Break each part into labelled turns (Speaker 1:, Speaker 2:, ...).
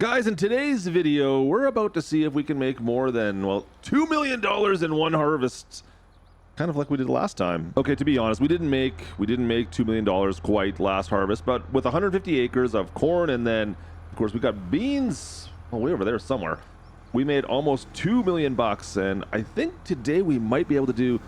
Speaker 1: Guys, in today's video, we're about to see if we can make more than, well, $2 million in one harvest. Kind of like we did last time. Okay, to be honest, we didn't make $2 million quite last harvest, but with 150 acres of corn, and then, of course, we got beans, way over there somewhere. We made almost $2 million bucks, and I think today we might be able to do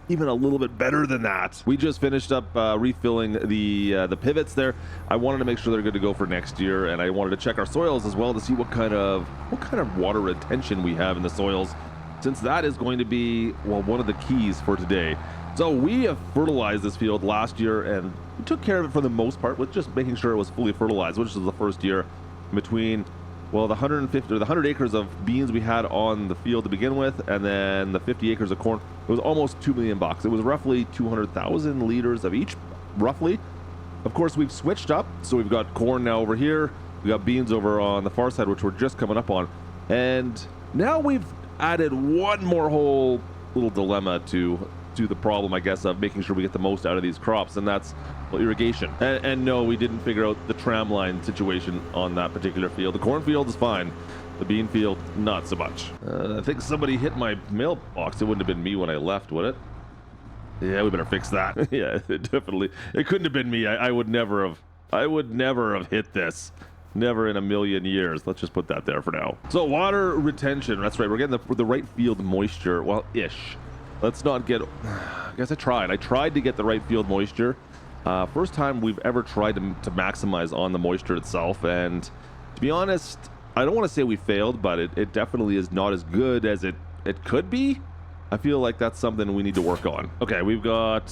Speaker 1: even a little bit better than that. We just finished up refilling the pivots there. I wanted to make sure they're good to go for next year, and I wanted to check our soils as well to see what kind of water retention we have in the soils, since that is going to be, well, one of the keys for today. So we have fertilized this field last year, and we took care of it for the most part with just making sure it was fully fertilized, which is the first year between, well, the 150 or the 100 acres of beans we had on the field to begin with, and then the 50 acres of corn. It was almost 2 million bucks. It was roughly 200,000 liters of each, roughly. Of course, we've switched up, so we've got corn now over here. We got beans over on the far side, which we're just coming up on, and now we've added one more whole little dilemma to the problem, I guess, of making sure we get the most out of these crops, and that's, well, irrigation. And no, we didn't figure out the tram line situation on that particular field. The cornfield is fine. The bean field, not so much. I think somebody hit my mailbox. It wouldn't have been me when I left, would it? Yeah, we better fix that. Yeah, definitely. It couldn't have been me. I would never have hit this. Never in a million years. Let's just put that there for now. So water retention. That's right. We're getting the right field moisture. Well, ish. Let's not get, I guess I tried to get the right field moisture. First time we've ever tried to maximize on the moisture itself, and to be honest, I don't want to say we failed, but it definitely is not as good as it could be. I feel like that's something we need to work on. Okay, we've got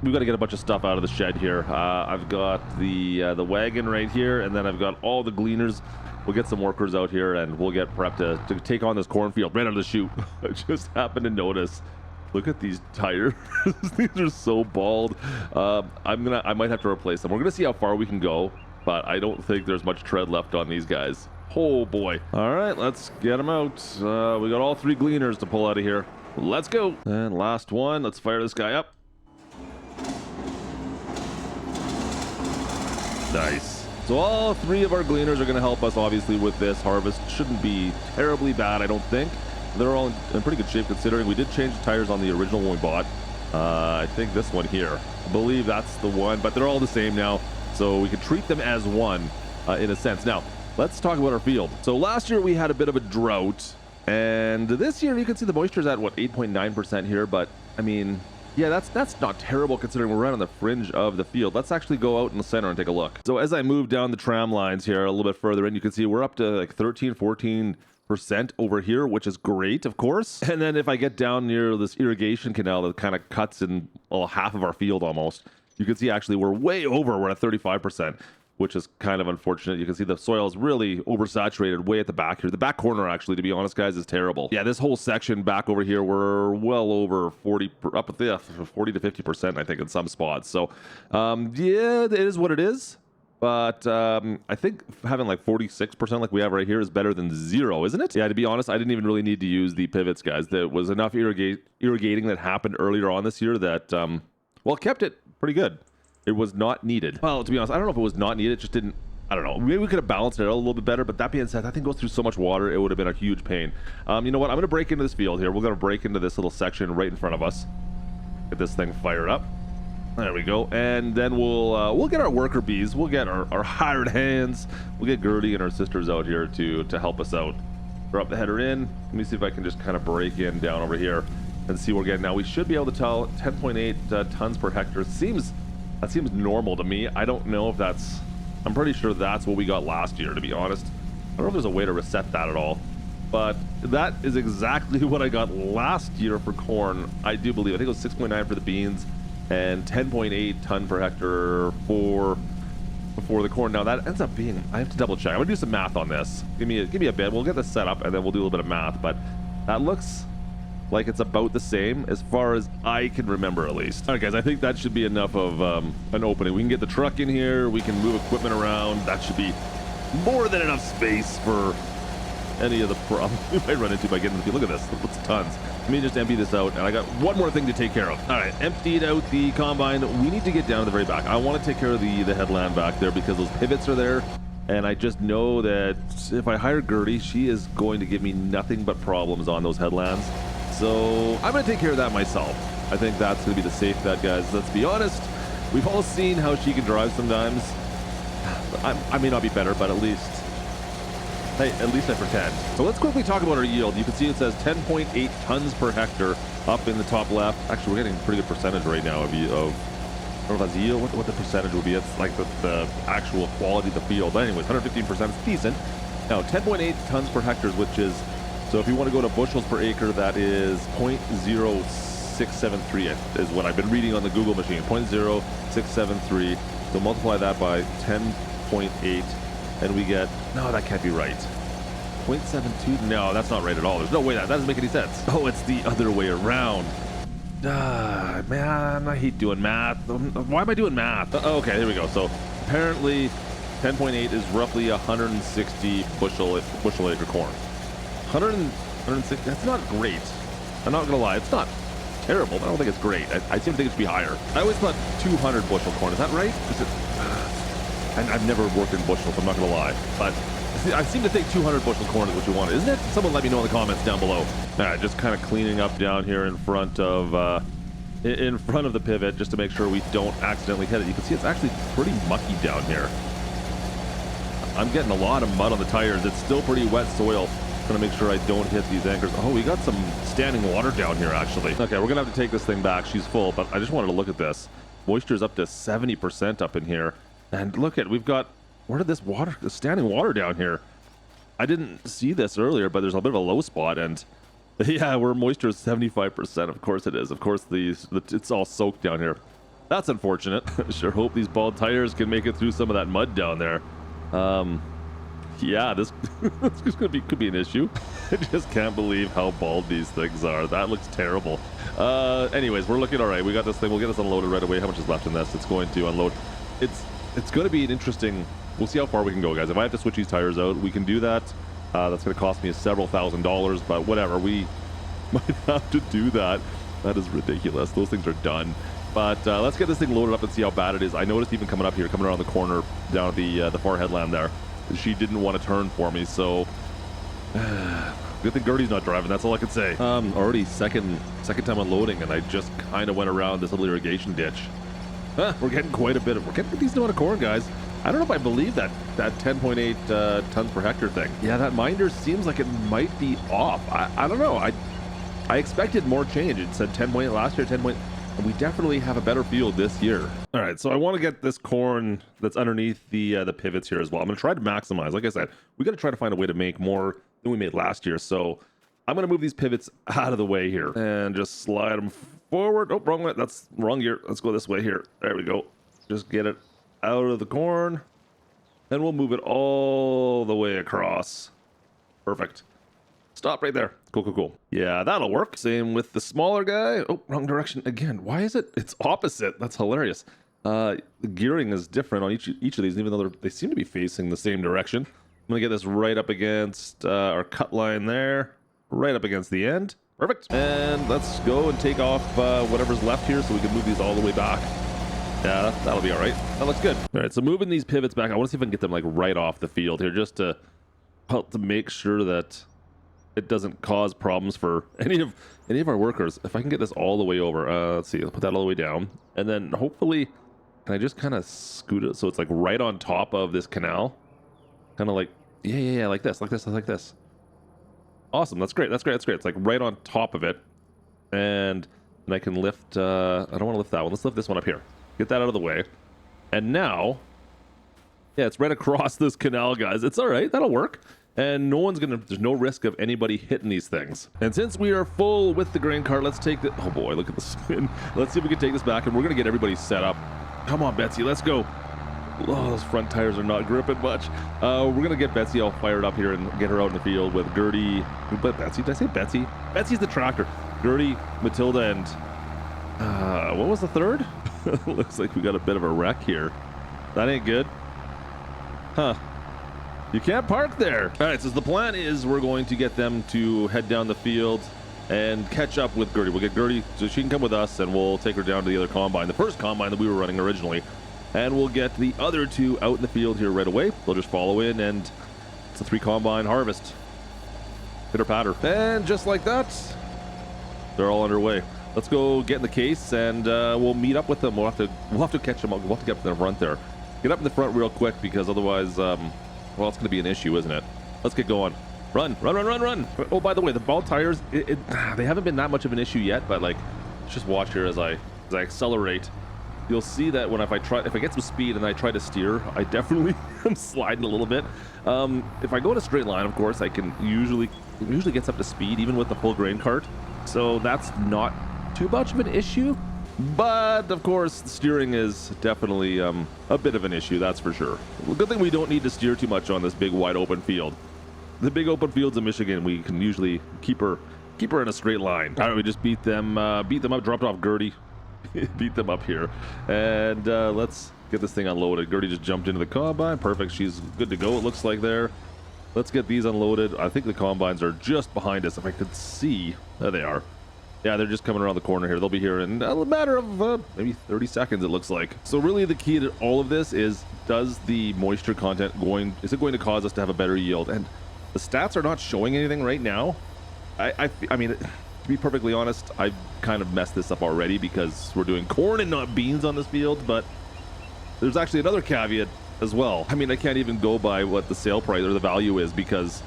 Speaker 1: to get a bunch of stuff out of the shed here. I've got the wagon right here, and then I've got all the gleaners. We'll get some workers out here, and we'll get prepped to take on this cornfield right out of the chute. I just happened to notice. Look at these tires. These are so bald. I might have to replace them. We're gonna see how far we can go, but I don't think there's much tread left on these guys. Oh boy. All right, let's get them out. We got all 3 gleaners to pull out of here. Let's go. And last one. Let's fire this guy up. Nice. So all 3 of our gleaners are gonna help us, obviously, with this harvest. Shouldn't be terribly bad, I don't think. They're all in pretty good shape, considering we did change the tires on the original one we bought. I think this one here, I believe that's the one, but they're all the same now, so we could treat them as one in a sense. Now, let's talk about our field. So last year we had a bit of a drought, and this year you can see the moisture's at, what, 8.9% here, but I mean, yeah, that's not terrible considering we're right on the fringe of the field. Let's actually go out in the center and take a look. So as I move down the tram lines here a little bit further in, you can see we're up to like 13, 14% over here, which is great, of course. And then if I get down near this irrigation canal that kind of cuts in, well, half of our field almost, you can see actually we're way over. We're at 35%, which is kind of unfortunate. You can see the soil is really oversaturated way at the back here. The back corner, actually, to be honest, guys, is terrible. Yeah, this whole section back over here, we're well over 40 to 50%, I think, in some spots. So yeah, it is what it is. But I think having like 46% like we have right here is better than 0, isn't it? Yeah, to be honest, I didn't even really need to use the pivots, guys. There was enough irrigating that happened earlier on this year that, well, kept it pretty good. It was not needed. Well, to be honest, I don't know if it was not needed. It just didn't, I don't know. Maybe we could have balanced it out a little bit better. But that being said, that thing goes through so much water, it would have been a huge pain. You know what? I'm going to break into this field here. We're going to break into this little section right in front of us. Get this thing fired up. There we go, and then we'll get our worker bees, we'll get our hired hands, we'll get Gertie and her sisters out here to help us out. Drop the header in. Let me see if I can just kind of break in down over here and see what we're getting. Now we should be able to tell 10.8 tons per hectare. That seems normal to me. I don't know if that's, I'm pretty sure that's what we got last year, to be honest. I don't know if there's a way to reset that at all, but that is exactly what I got last year for corn. I do believe, I think it was 6.9 for the beans, and 10.8 ton per hectare for the corn. Now that ends up being, I have to double check. I'm gonna do some math on this. Give me a bit. We'll get this set up and then we'll do a little bit of math, but that looks like it's about the same as far as I can remember, at least. All right, guys, I think that should be enough of an opening. We can get the truck in here. We can move equipment around. That should be more than enough space for any of the problems we might run into by getting the field. Look at this, lots of tons. Let me just empty this out, and I got one more thing to take care of. All right, emptied out the combine. We need to get down to the very back. I want to take care of the headland back there because those pivots are there, And I just know that if I hire Gertie, she is going to give me nothing but problems on those headlands. So I'm going to take care of that myself. I think that's going to be the safe bet, guys. Let's be honest. We've all seen how she can drive sometimes. I may not be better, but at least I pretend. So let's quickly talk about our yield. You can see it says 10.8 tons per hectare up in the top left. Actually, we're getting a pretty good percentage right now of I don't know if that's yield, what the percentage would be. It's like the actual quality of the field. But anyways, 115% is decent. Now, 10.8 tons per hectare, which is, so if you want to go to bushels per acre, that is 0.0673 is what I've been reading on the Google machine, 0.0673. So multiply that by 10.8 and we get, no, that can't be right. 0.72? No, that's not right at all. There's no way that doesn't make any sense. Oh, it's the other way around. Man, I hate doing math. Why am I doing math? Okay, here we go. So apparently 10.8 is roughly 160 bushel acre corn. 160, that's not great. I'm not gonna lie, it's not terrible, but I don't think it's great. I seem to think it should be higher. I always thought 200 bushel corn, is that right? Is it, I've never worked in bushels, I'm not gonna lie, but I seem to think 200 bushel corn is what you want, isn't it? Someone let me know in the comments down below. All right, just kind of cleaning up down here in front of the pivot, just to make sure we don't accidentally hit it. You can see it's actually pretty mucky down here. I'm getting a lot of mud on the tires. It's still pretty wet soil. Gonna make sure I don't hit these anchors. Oh, we got some standing water down here, actually. Okay, we're gonna have to take this thing back. She's full, but I just wanted to look at this. Moisture's up to 70% up in here. And look at, we've got, where did this standing water down here? I didn't see this earlier, but there's a bit of a low spot, and yeah, where moisture is 75%. Of course it is. Of course it's all soaked down here. That's unfortunate. Sure hope these bald tires can make it through some of that mud down there. Yeah, this could be an issue. I just can't believe how bald these things are. That looks terrible. Anyways, we're looking all right. We got this thing. We'll get this unloaded right away. How much is left in this? It's going to unload. It's going to be an interesting. We'll see how far we can go, guys. If I have to switch these tires out, we can do that. That's going to cost me several $1,000s, but whatever. We might have to do that. That is ridiculous. Those things are done. But let's get this thing loaded up and see how bad it is. I noticed even coming around the corner down at the far headland there, she didn't want to turn for me, so good thing Gertie's not driving. That's all I can say. Already second time unloading, and I just kind of went around this little irrigation ditch. We're getting quite a bit of, we're getting a decent amount of corn, guys. I don't know if I believe that 10.8 tons per hectare thing. Yeah, that minder seems like it might be off. I don't know. I expected more change. It said 10.8 last year, 10.8. And we definitely have a better field this year. All right, so I want to get this corn that's underneath the pivots here as well. I'm going to try to maximize. Like I said, we got to try to find a way to make more than we made last year. So I'm going to move these pivots out of the way here and just slide them forward. Oh, wrong way. That's wrong gear. Let's go this way here. There we go. Just get it out of the corn. Then we'll move it all the way across. Perfect. Stop right there. Cool. Yeah, that'll work. Same with the smaller guy. Oh, wrong direction again. Why is it? It's opposite. That's hilarious. The gearing is different on each of these, even though they seem to be facing the same direction. I'm gonna get this right up against our cut line there, right up against the end. Perfect. And let's go and take off whatever's left here so we can move these all the way back. Yeah, that'll be all right. That looks good. All right, so moving these pivots back, I want to see if I can get them like right off the field here, just to help to make sure that it doesn't cause problems for any of our workers. If I can get this all the way over, let's see, I'll put that all the way down, and then hopefully, can I just kind of scoot it so it's like right on top of this canal, kind of like yeah, like this. Awesome, that's great. It's like right on top of it, and I can lift. I don't want to lift that one. Let's lift this one up here. Get that out of the way, and now, yeah, it's right across this canal, guys. It's all right. That'll work. And there's no risk of anybody hitting these things. And since we are full with the grain cart, let's take the, oh boy, look at the spin. Let's see if we can take this back, and we're gonna get everybody set up. Come on, Betsy, let's go. Oh, those front tires are not gripping much. We're gonna get Betsy all fired up here and get her out in the field with Gertie. But Betsy, did I say Betsy? Betsy's the tractor. Gertie, Matilda, and what was the third? Looks like we got a bit of a wreck here. That ain't good. Huh. You can't park there. All right, so the plan is we're going to get them to head down the field and catch up with Gertie. We'll get Gertie so she can come with us, and we'll take her down to the other combine, the first combine that we were running originally. and we'll get the other 2 out in the field here right away. They'll just follow in, and it's a 3 combine harvest. Pitter patter. And just like that, they're all underway. Let's go get in the case, and we'll meet up with them. We'll have to catch them up. We'll have to get up in the front there. Get up in the front real quick, because otherwise, well, it's going to be an issue, isn't it? Let's get going. Run, run, run, run, run. Oh, by the way, the bald tires, they haven't been that much of an issue yet, but like, just watch here as I accelerate. You'll see that when if I get some speed and I try to steer, I definitely am sliding a little bit. If I go in a straight line, of course, I can usually gets up to speed even with the full grain cart. So that's not too much of an issue. But of course, steering is definitely a bit of an issue, that's for sure. Well, good thing we don't need to steer too much on this big wide open field. The big open fields in Michigan, we can usually keep her in a straight line. All right, we just beat them up, dropped off Gertie. Beat them up here, and let's get this thing unloaded. Gertie just jumped into the combine. Perfect, she's good to go, it looks like there. Let's get these unloaded. I think the combines are just behind us. If I could see, there they are. Yeah, they're just coming around the corner here. They'll be here in a matter of maybe 30 seconds, it looks like. So really the key to all of this is, does the moisture content is it going to cause us to have a better yield? And the stats are not showing anything right now. I mean, to be perfectly honest, I've kind of messed this up already because we're doing corn and not beans on this field, but there's actually another caveat as well. I mean, I can't even go by what the sale price or the value is, because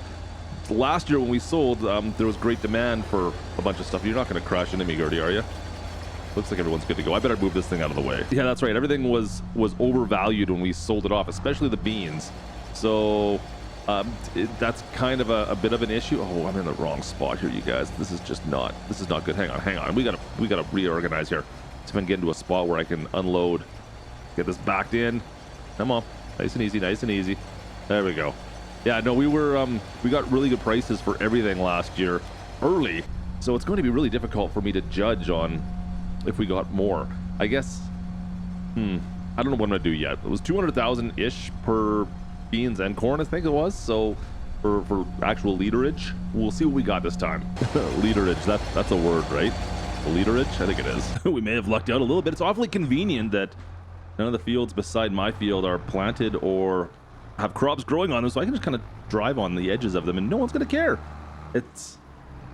Speaker 1: last year when we sold, there was great demand for a bunch of stuff. You're not going to crash into me, Gertie, are you? Looks like everyone's good to go. I better move this thing out of the way. Yeah, that's right. Everything was overvalued when we sold it off, especially the beans. So that's kind of a bit of an issue. Oh, I'm in the wrong spot here, you guys. This is not good. Hang on. We gotta reorganize here. See if I can get into a spot where I can unload. Get this backed in. Come on, nice and easy. There we go. Yeah, no, we got really good prices for everything last year early, so it's going to be really difficult for me to judge on if we got more. I guess, I don't know what I'm gonna do yet. It was 200,000 ish per beans and corn, I think it was. So for actual literage, we'll see what we got this time. Literage, that's a word, right? Literage, I think it is. We may have lucked out a little bit. It's awfully convenient that none of the fields beside my field are planted or have crops growing on them, so I can just kind of drive on the edges of them and no one's gonna care. It's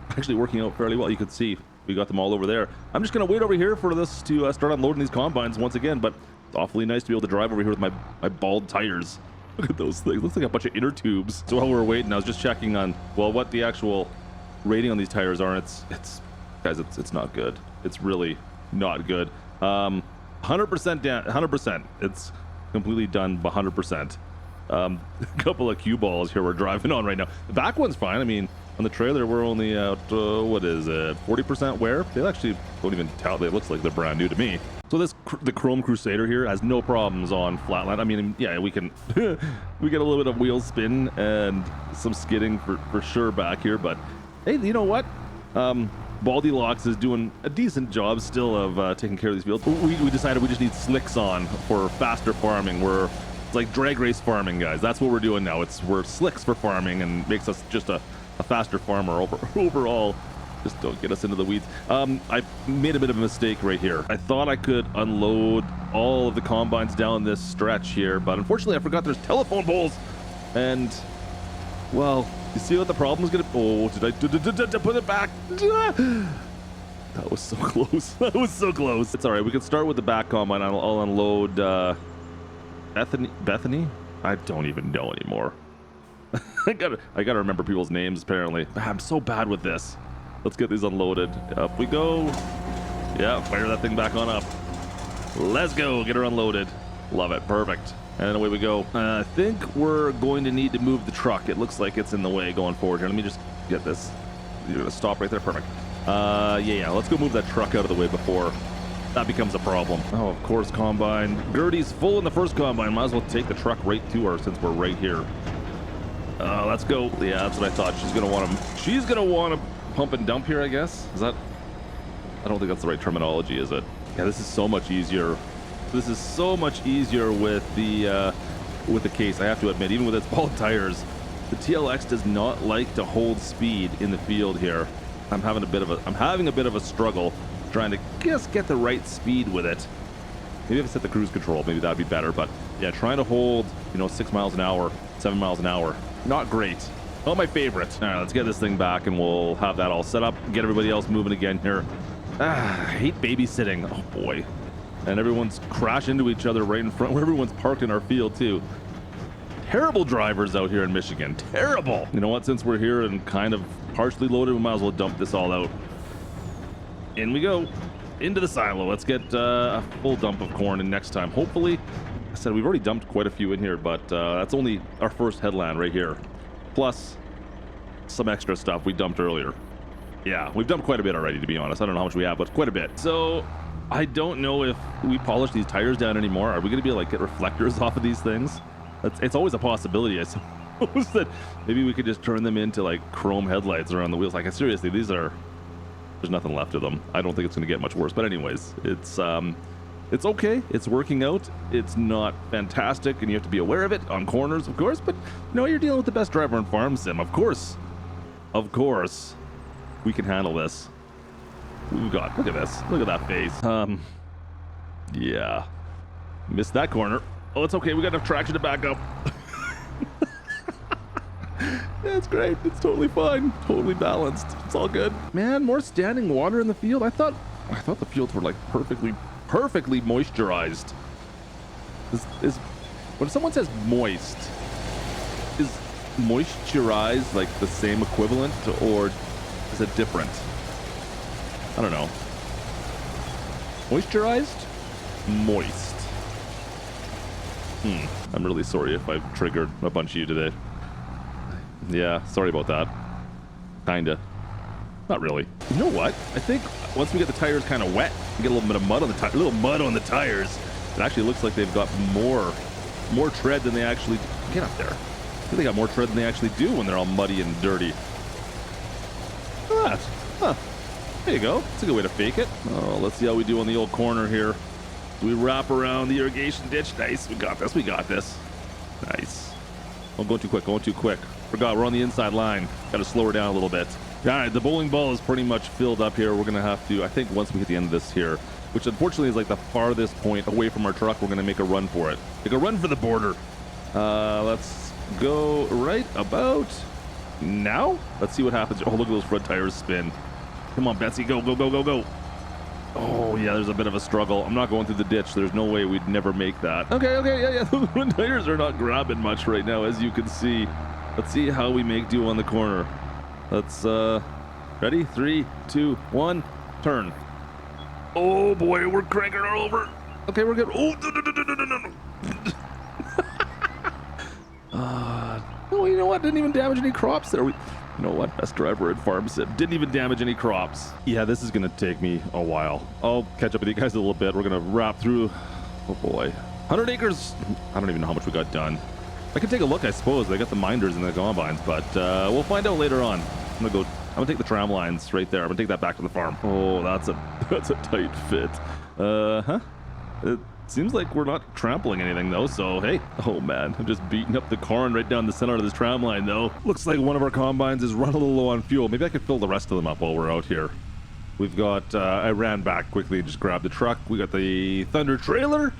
Speaker 1: actually working out fairly well. You can see we got them all over there. I'm just gonna wait over here for this to start unloading these combines once again, but it's awfully nice to be able to drive over here with my bald tires. Look at those things. Looks like a bunch of inner tubes. So while we were waiting, I was just checking on, well, what the actual rating on these tires are. Guys, it's not good. It's really not good. 100% down, 100%. It's completely done by 100%. A couple of cue balls here we're driving on right now. The back one's fine. I mean, on the trailer, we're only at, what is it, 40% wear? They actually don't even tell. It looks like they're brand new to me. So the Chrome Crusader here has no problems on flatland. I mean, yeah, we can we get a little bit of wheel spin and some skidding for sure back here. But hey, you know what? Baldy Locks is doing a decent job still of taking care of these fields. We decided we just need slicks on for faster farming. It's like drag race farming, guys. That's what we're doing now. We're slicks for farming, and makes us just a faster farmer overall. Just don't get us into the weeds. I made a bit of a mistake right here. I thought I could unload all of the combines down this stretch here, but unfortunately I forgot there's telephone poles. And, well, you see what the problem is gonna... Oh, did I put it back? That was so close. That was so close. It's all right. We can start with the back combine. I'll unload Bethany? I don't even know anymore. I gotta remember people's names, apparently. I'm so bad with this. Let's get these unloaded. Up we go. Yeah, fire that thing back on up. Let's go. Get her unloaded. Love it. Perfect. And away we go. I think we're going to need to move the truck. It looks like it's in the way going forward here. Let me just get this. You're gonna stop right there. Perfect. Yeah. Let's go move that truck out of the way before that becomes a problem. Oh, of course, combine. Gertie's full in the first combine. Might as well take the truck right to her since we're right here. Let's go. Yeah, that's what I thought. She's gonna want to pump and dump here, I guess. Is that... I don't think that's the right terminology, is it? Yeah, this is so much easier. This is so much easier with the case, I have to admit. Even with its bald tires, the TLX does not like to hold speed in the field here. I'm having a bit of a struggle trying to just get the right speed with it. Maybe if I set the cruise control, maybe that'd be better. But yeah, trying to hold, 6 miles an hour, 7 miles an hour, not great. Not my favorite. All right, let's get this thing back and we'll have that all set up. Get everybody else moving again here. I hate babysitting. Oh boy. And everyone's crashing into each other right in front where everyone's parked in our field too. Terrible drivers out here in Michigan. Terrible. You know what? Since we're here and kind of partially loaded, we might as well dump this all out. In we go. Into the silo. Let's get a full dump of corn in next time. Hopefully, I said we've already dumped quite a few in here, but that's only our first headland right here. Plus some extra stuff we dumped earlier. Yeah, we've dumped quite a bit already, to be honest. I don't know how much we have, but quite a bit. So I don't know if we polish these tires down anymore. Are we going to be able to get reflectors off of these things? It's always a possibility, I suppose, that maybe we could just turn them into like chrome headlights around the wheels. Like, seriously, there's nothing left of them. I don't think it's going to get much worse. But anyways, it's okay. It's working out. It's not fantastic, and you have to be aware of it on corners, of course. But you're dealing with the best driver in Farm Sim, of course. Of course, we can handle this. We've got. Look at this. Look at that face. Yeah, missed that corner. Oh, it's okay. We got enough traction to back up. Yeah, it's great. It's totally fine. Totally balanced. It's all good. Man, more standing water in the field. I thought the fields were like perfectly moisturized. When someone says moist, is moisturized like the same equivalent, or is it different? I don't know. Moisturized? Moist. I'm really sorry if I've triggered a bunch of you today. Yeah, sorry about that. Kinda. Not really. You know what? I think once we get the tires kind of wet, we get a little bit of mud on the tires. It actually looks like they've got more tread than they actually get up there. I think they got more tread than they actually do when they're all muddy and dirty. Look at that. Huh. There you go. It's a good way to fake it. Oh, let's see how we do on the old corner here. We wrap around the irrigation ditch. Nice. We got this. We got this. Nice. Don't go too quick. Going too quick. Forgot we're on the inside line. Got to slow her down a little bit. All right, the bowling ball is pretty much filled up here. We're gonna have to, I think, once we hit the end of this here, which unfortunately is like the farthest point away from our truck, we're gonna make a run for it. Make a run for the border. Let's go right about now. Let's see what happens. Oh, look at those front tires spin. Come on, Betsy, go, go, go, go, go. Oh yeah, there's a bit of a struggle. I'm not going through the ditch. There's no way we'd never make that. Okay, yeah. Those front tires are not grabbing much right now, as you can see. Let's see how we make do on the corner. Let's, ready? 3, 2, 1, turn. Oh boy, we're cranking her over. Okay, we're good. Oh, no, you know what? Didn't even damage any crops there. You know what? Best driver at Farm Sim. Didn't even damage any crops. Yeah, this is gonna take me a while. I'll catch up with you guys a little bit. We're gonna wrap through, oh boy, 100 acres. I don't even know how much we got done. I could take a look, I suppose. They got the minders and the combines, but we'll find out later on. I'm gonna take the tram lines right there. I'm gonna take that back to the farm. Oh, that's a tight fit. It seems like we're not trampling anything though, so hey. Oh man, I'm just beating up the corn right down the center of this tram line though. Looks like one of our combines is running a little low on fuel. Maybe I could fill the rest of them up while we're out here. We've got, I ran back quickly and just grabbed the truck. We got the Thunder trailer.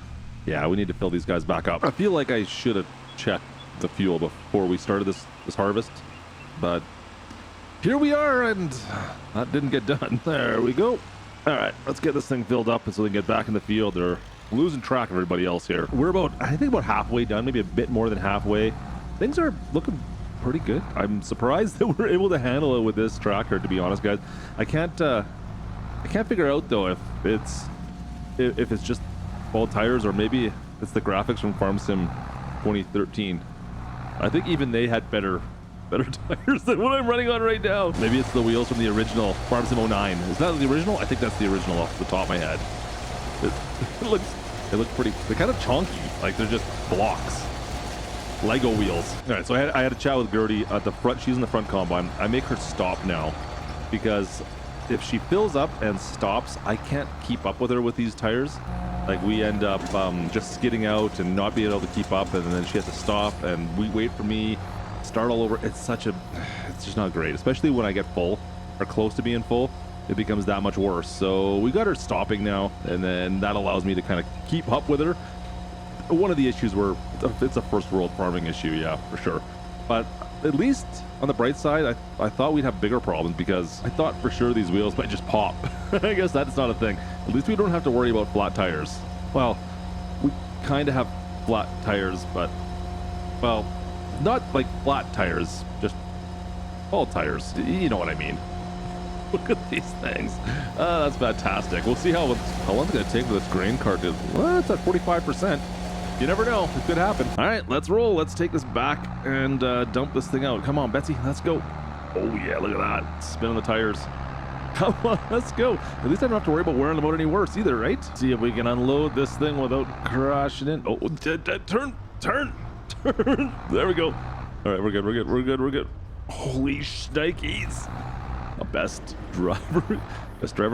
Speaker 1: Yeah, we need to fill these guys back up. I feel like I should have checked the fuel before we started this harvest, but here we are, and that didn't get done. There we go. All right, let's get this thing filled up so we can get back in the field. They're losing track of everybody else here. We're I think about halfway done, maybe a bit more than halfway. Things are looking pretty good. I'm surprised that we're able to handle it with this tractor, to be honest, guys. I can't figure out though if it's just bald tires or maybe it's the graphics from Farm Sim 2013. I think even they had better tires than what I'm running on right now. Maybe it's the wheels from the original Farm Sim 09. Is that the original? I think that's the original off the top of my head. It looks pretty, they're kind of chonky, like they're just blocks. Lego wheels. All right, so I had a chat with Gertie at the front. She's in the front combine. I make her stop now because if she fills up and stops, I can't keep up with her with these tires. Like we end up just skidding out and not being able to keep up, and then she has to stop and we wait for me, start all over. It's just not great, especially when I get full or close to being full. it becomes that much worse. So we got her stopping now, and then that allows me to kind of keep up with her. One of the issues were it's a first world farming issue, yeah, for sure. But at least on the bright side, I thought we'd have bigger problems because I thought for sure these wheels might just pop. I guess that's not a thing. At least we don't have to worry about flat tires. Well, we kind of have flat tires, but, well, not like flat tires, just all tires. You know what I mean. Look at these things. That's fantastic. We'll see how long it's going to take for this grain cart to, well, it's at 45%. You never know. It could happen. All right, let's roll. Let's take this back and dump this thing out. Come on, Betsy, let's go. Oh yeah, look at that. Spinning the tires. Come on, let's go. At least I don't have to worry about wearing them out any worse either, right? See if we can unload this thing without crashing in. Oh, turn. There we go. All right, we're good. Holy shnikes. The best driver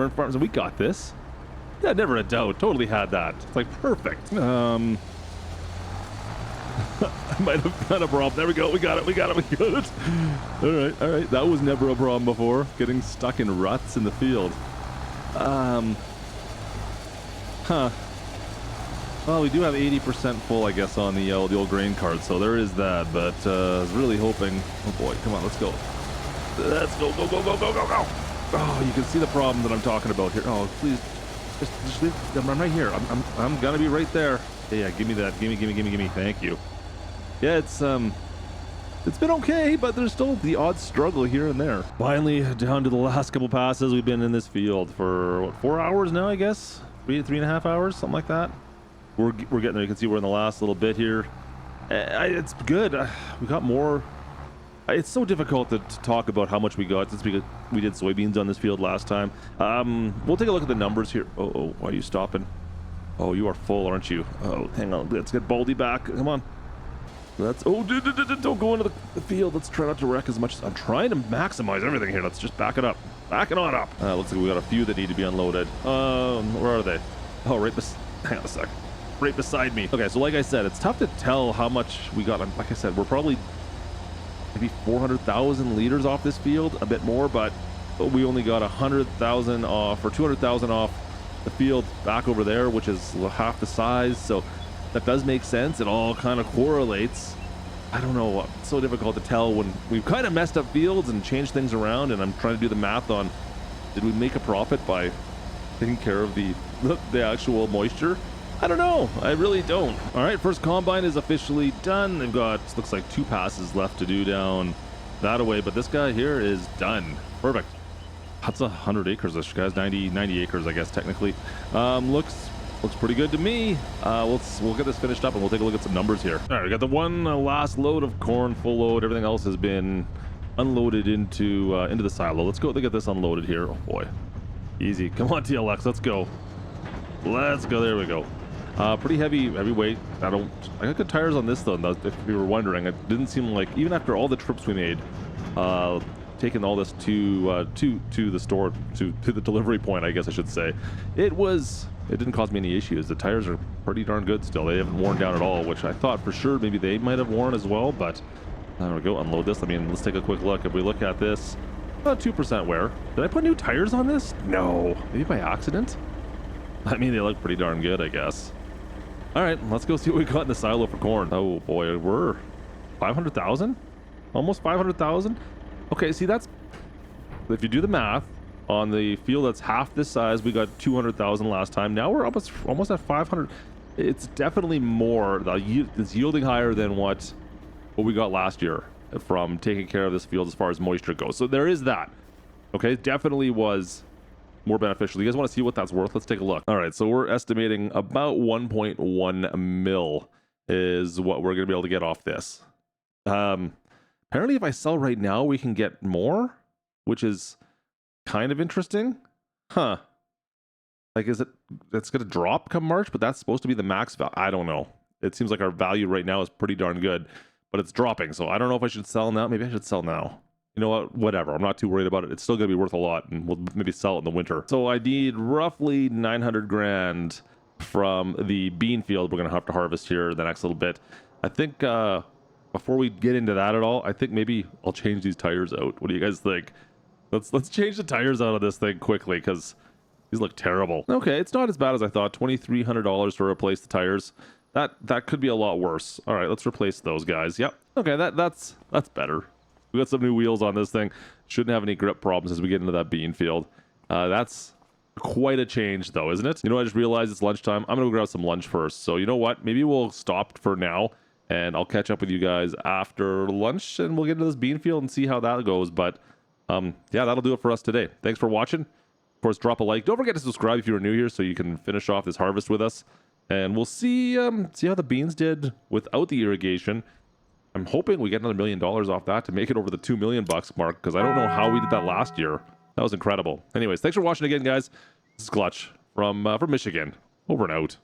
Speaker 1: in farms. And we got this. Yeah, never a doubt. Totally had that. It's like perfect. I might have had a problem. There we go. We got it. All right. That was never a problem before. Getting stuck in ruts in the field. Well, we do have 80% full, I guess, on the old grain cart, so there is that. But I was really hoping. Oh boy, come on, let's go. Let's go. Oh, you can see the problem that I'm talking about here. Oh, please, just leave. I'm right here. I'm gonna be right there. Yeah, give me that. Give me. Thank you. Yeah, it's been okay, but there's still the odd struggle here and there. Finally, down to the last couple passes. We've been in this field for what, 4 hours now, I guess. 3.5 hours, something like that. We're getting there. You can see we're in the last little bit here. It's good. We got more. It's so difficult to talk about how much we got since we did soybeans on this field last time. We'll take a look at the numbers here. Oh, why are you stopping? Oh, you are full, aren't you? Oh, hang on. Let's get Baldy back. Come on. Don't go into the field. Let's try not to wreck as much. I'm trying to maximize everything here. Let's just back it up. Back it on up. Looks like we got a few that need to be unloaded. Where are they? Oh, hang on a sec. Right beside me. Okay, so like I said, it's tough to tell how much we got. Like I said, we're probably maybe 400,000 liters off this field, a bit more, but we only got 100,000 off or 200,000 off the field back over there, which is half the size. So that does make sense. It all kind of correlates. I don't know. It's so difficult to tell when we've kind of messed up fields and changed things around, and I'm trying to do the math on, did we make a profit by taking care of the actual moisture? I don't know. I really don't. All right, first combine is officially done. They've got, looks like 2 passes left to do down that away, but this guy here is done. Perfect. That's 100 acres. This guy's 90 acres, I guess, technically. Looks pretty good to me. We'll get this finished up and we'll take a look at some numbers here. All right, we got the one last load of corn, full load. Everything else has been unloaded into the silo. Let's go get this unloaded here. Oh boy, easy. Come on, TLX, let's go. There we go. Pretty heavy weight. I got good tires on this though. If you were wondering, it didn't seem like, even after all the trips we made, taking all this to the store, to the delivery point, I guess I should say, it didn't cause me any issues. The tires are pretty darn good still. They haven't worn down at all, which I thought for sure maybe they might have worn as well, but there we go. Unload this. I mean, let's take a quick look. If we look at this, about 2% wear. Did I put new tires on this? No, maybe by accident. I mean, they look pretty darn good, I guess. All right, let's go see what we got in the silo for corn. Oh boy, we're 500,000, almost 500,000. Okay, see, that's, if you do the math on the field that's half this size, we got 200,000 last time. Now we're almost at 500. It's definitely more. It's yielding higher than what we got last year from taking care of this field as far as moisture goes. So there is that. Okay, definitely was more beneficial. You guys want to see what that's worth? Let's take a look. All right, so we're estimating about 1.1 mil is what we're gonna be able to get off this. Apparently if I sell right now, we can get more, which is kind of interesting. Huh. Like, it's gonna drop come March, but that's supposed to be the max value. I don't know. It seems like our value right now is pretty darn good, but it's dropping. So I don't know if I should sell now. Maybe I should sell now. You know what, whatever, I'm not too worried about it. It's still gonna be worth a lot, and we'll maybe sell it in the winter. So I need roughly 900 grand from the bean field we're gonna have to harvest here the next little bit. I think before we get into that at all, I think maybe I'll change these tires out. What do you guys think? Let's change the tires out of this thing quickly because these look terrible. Okay, it's not as bad as I thought. $2,300 to replace the tires. That could be a lot worse. All right, let's replace those guys. Yep. Okay, that's better. We got some new wheels on this thing. Shouldn't have any grip problems as we get into that bean field. That's quite a change though, isn't it? You know, I just realized it's lunchtime. I'm gonna go grab some lunch first. So you know what? Maybe we'll stop for now and I'll catch up with you guys after lunch and we'll get into this bean field and see how that goes. But yeah, that'll do it for us today. Thanks for watching. Of course, drop a like. Don't forget to subscribe if you're new here so you can finish off this harvest with us. And we'll see how the beans did without the irrigation. I'm hoping we get another $1 million off that to make it over the $2 million mark, because I don't know how we did that last year. That was incredible. Anyways, thanks for watching again, guys. This is Klutch from Michigan. Over and out.